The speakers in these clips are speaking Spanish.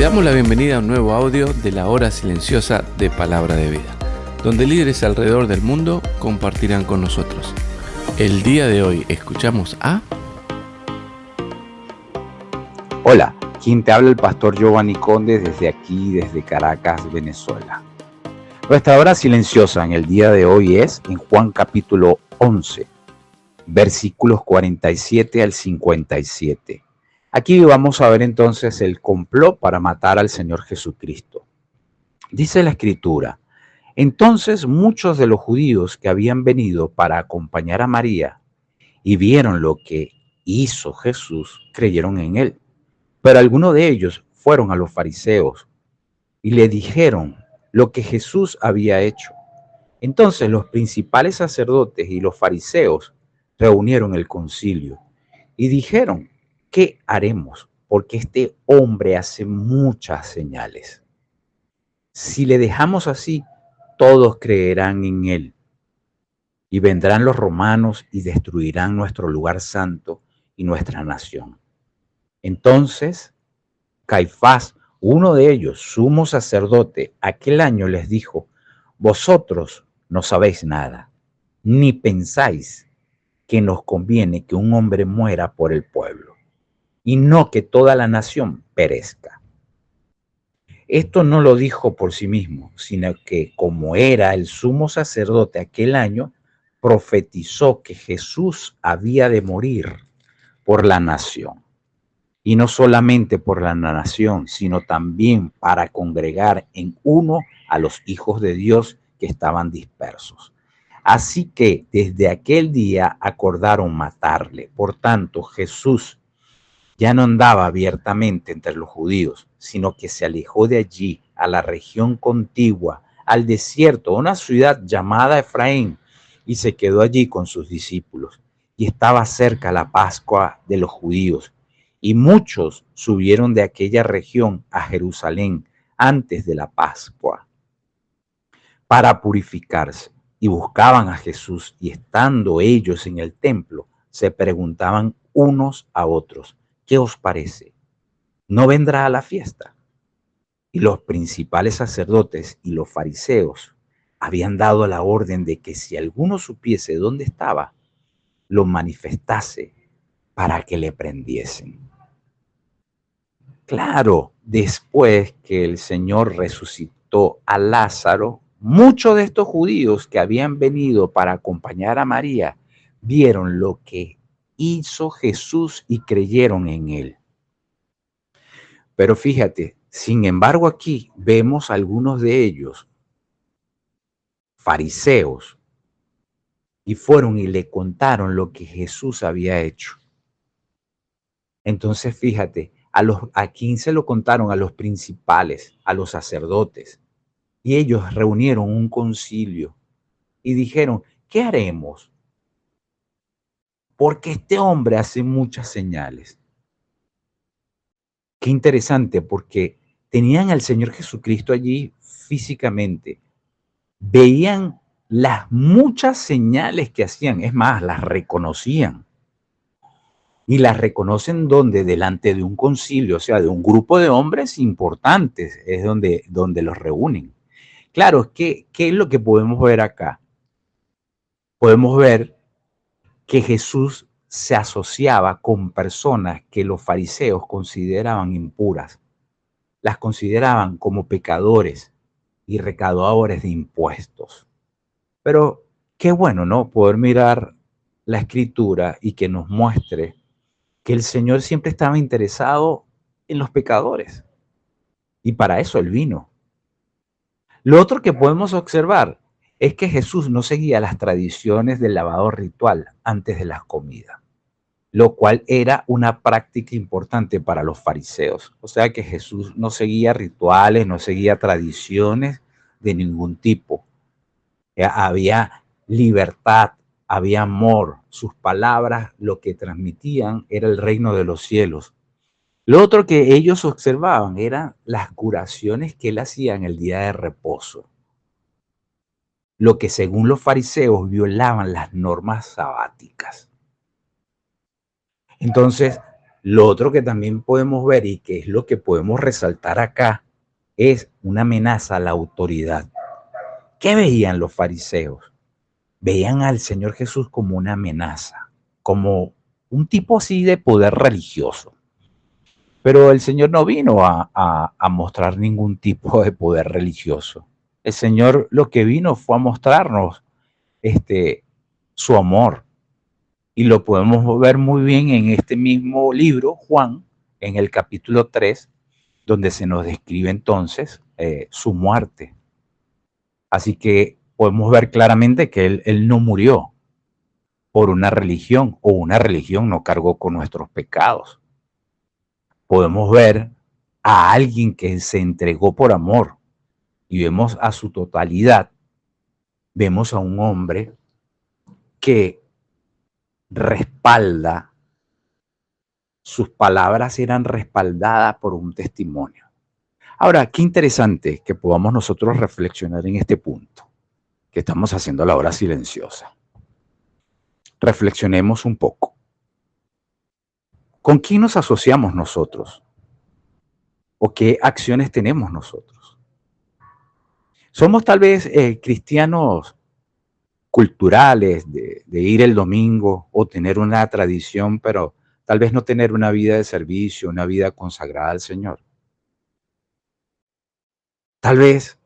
Te damos la bienvenida a un nuevo audio de la hora silenciosa de Palabra de Vida, donde líderes alrededor del mundo compartirán con nosotros. El día de hoy escuchamos a... Hola, quien te habla el pastor Giovanni Conde desde aquí, desde Caracas, Venezuela. Nuestra hora silenciosa en el día de hoy es en Juan capítulo 11, versículos 47 al 57. Aquí vamos a ver entonces el complot para matar al Señor Jesucristo. Dice la Escritura: entonces muchos de los judíos que habían venido para acompañar a María y vieron lo que hizo Jesús, creyeron en él. Pero algunos de ellos fueron a los fariseos y le dijeron lo que Jesús había hecho. Entonces los principales sacerdotes y los fariseos reunieron el concilio y dijeron: ¿qué haremos? Porque este hombre hace muchas señales. Si le dejamos así, todos creerán en él. Y vendrán los romanos y destruirán nuestro lugar santo y nuestra nación. Entonces Caifás, uno de ellos, sumo sacerdote, aquel año les dijo: vosotros no sabéis nada, ni pensáis que nos conviene que un hombre muera por el pueblo, y no que toda la nación perezca. Esto no lo dijo por sí mismo, sino que como era el sumo sacerdote aquel año, profetizó que Jesús había de morir por la nación. Y no solamente por la nación, sino también para congregar en uno a los hijos de Dios que estaban dispersos. Así que desde aquel día acordaron matarle. Por tanto, Jesús ya no andaba abiertamente entre los judíos, sino que se alejó de allí a la región contigua, al desierto, a una ciudad llamada Efraín, y se quedó allí con sus discípulos. Y estaba cerca la Pascua de los judíos, y muchos subieron de aquella región a Jerusalén antes de la Pascua para purificarse, y buscaban a Jesús, y estando ellos en el templo, se preguntaban unos a otros: ¿qué os parece? ¿No vendrá a la fiesta? Y los principales sacerdotes y los fariseos habían dado la orden de que si alguno supiese dónde estaba, lo manifestase para que le prendiesen. Claro, después que el Señor resucitó a Lázaro, muchos de estos judíos que habían venido para acompañar a María vieron lo que hizo Jesús y creyeron en él. Pero fíjate, sin embargo, aquí vemos algunos de ellos, fariseos, y fueron y le contaron lo que Jesús había hecho. Entonces, fíjate, ¿a quién se lo contaron? A los principales, a los sacerdotes. Y ellos reunieron un concilio y dijeron: ¿qué haremos? Porque este hombre hace muchas señales. Qué interesante, porque tenían al Señor Jesucristo allí físicamente. Veían las muchas señales que hacían, es más, las reconocían. Y las reconocen donde, delante de un concilio, o sea, de un grupo de hombres importantes, es donde los reúnen. Claro, ¿qué es lo que podemos ver acá? Podemos ver que Jesús se asociaba con personas que los fariseos consideraban impuras, las consideraban como pecadores y recaudadores de impuestos. Pero qué bueno, ¿no? Poder mirar la Escritura y que nos muestre que el Señor siempre estaba interesado en los pecadores. Y para eso Él vino. Lo otro que podemos observar es que Jesús no seguía las tradiciones del lavado ritual antes de las comidas, lo cual era una práctica importante para los fariseos. O sea que Jesús no seguía rituales, no seguía tradiciones de ningún tipo. Había libertad, había amor. Sus palabras lo que transmitían era el reino de los cielos. Lo otro que ellos observaban eran las curaciones que él hacía en el día de reposo, lo que según los fariseos violaban las normas sabáticas. Entonces, Lo otro que también podemos ver y que es lo que podemos resaltar acá es una amenaza a la autoridad. ¿Qué veían los fariseos? Veían al Señor Jesús como una amenaza, como un tipo así de poder religioso. Pero el Señor no vino a mostrar ningún tipo de poder religioso. El Señor lo que vino fue a mostrarnos su amor. Y lo podemos ver muy bien en este mismo libro, Juan, en el capítulo 3, donde se nos describe entonces su muerte. Así que podemos ver claramente que él no murió por una religión, o una religión no cargó con nuestros pecados. Podemos ver a alguien que se entregó por amor y vemos a su totalidad. Vemos a un hombre que respalda, sus palabras eran respaldadas por un testimonio. Ahora, qué interesante que podamos nosotros reflexionar en este punto, que estamos haciendo la hora silenciosa. Reflexionemos un poco. ¿Con quién nos asociamos nosotros? ¿O qué acciones tenemos nosotros? Somos tal vez cristianos culturales de ir el domingo o tener una tradición, pero tal vez no tener una vida de servicio, una vida consagrada al Señor. Tal vez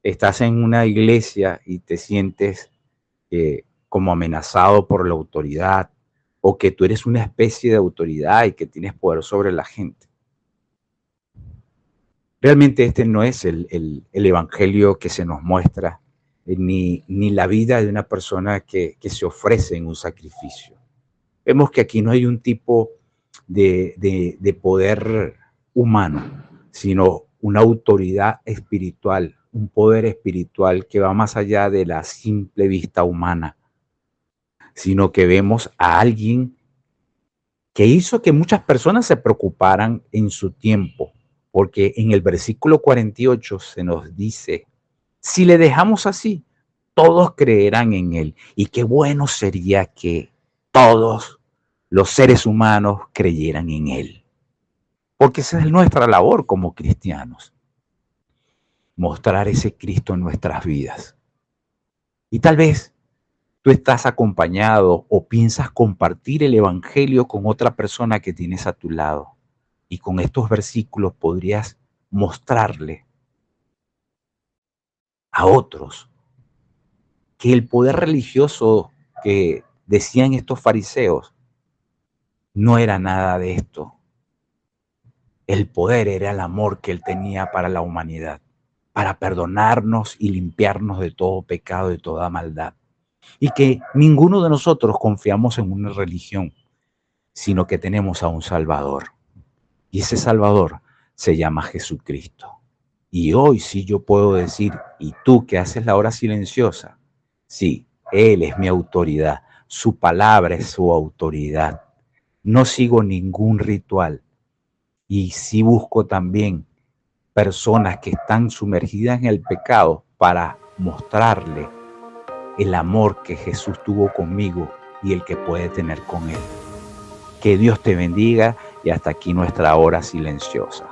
estás en una iglesia y te sientes como amenazado por la autoridad, o que tú eres una especie de autoridad y que tienes poder sobre la gente. Realmente este no es el evangelio que se nos muestra, ni la vida de una persona que se ofrece en un sacrificio. Vemos que aquí no hay un tipo de poder humano, sino una autoridad espiritual, un poder espiritual que va más allá de la simple vista humana, sino que vemos a alguien que hizo que muchas personas se preocuparan en su tiempo, porque en el versículo 48 se nos dice, si le dejamos así, todos creerán en él. Y qué bueno sería que todos los seres humanos creyeran en él. Porque esa es nuestra labor como cristianos, mostrar ese Cristo en nuestras vidas. Y tal vez tú estás acompañado o piensas compartir el evangelio con otra persona que tienes a tu lado. Y con estos versículos podrías mostrarle a otros que el poder religioso que decían estos fariseos no era nada de esto. El poder era el amor que él tenía para la humanidad, para perdonarnos y limpiarnos de todo pecado, de toda maldad. Y que ninguno de nosotros confiamos en una religión, sino que tenemos a un Salvador. Y ese Salvador se llama Jesucristo. Y hoy sí yo puedo decir, y tú que haces la hora silenciosa, sí, Él es mi autoridad, su palabra es su autoridad. No sigo ningún ritual. Y sí busco también personas que están sumergidas en el pecado para mostrarle el amor que Jesús tuvo conmigo y el que puede tener con Él. Que Dios te bendiga y hasta aquí nuestra hora silenciosa.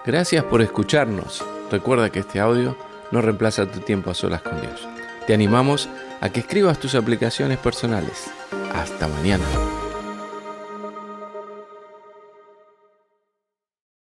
Gracias por escucharnos. Recuerda que este audio no reemplaza tu tiempo a solas con Dios. Te animamos a que escribas tus aplicaciones personales. Hasta mañana.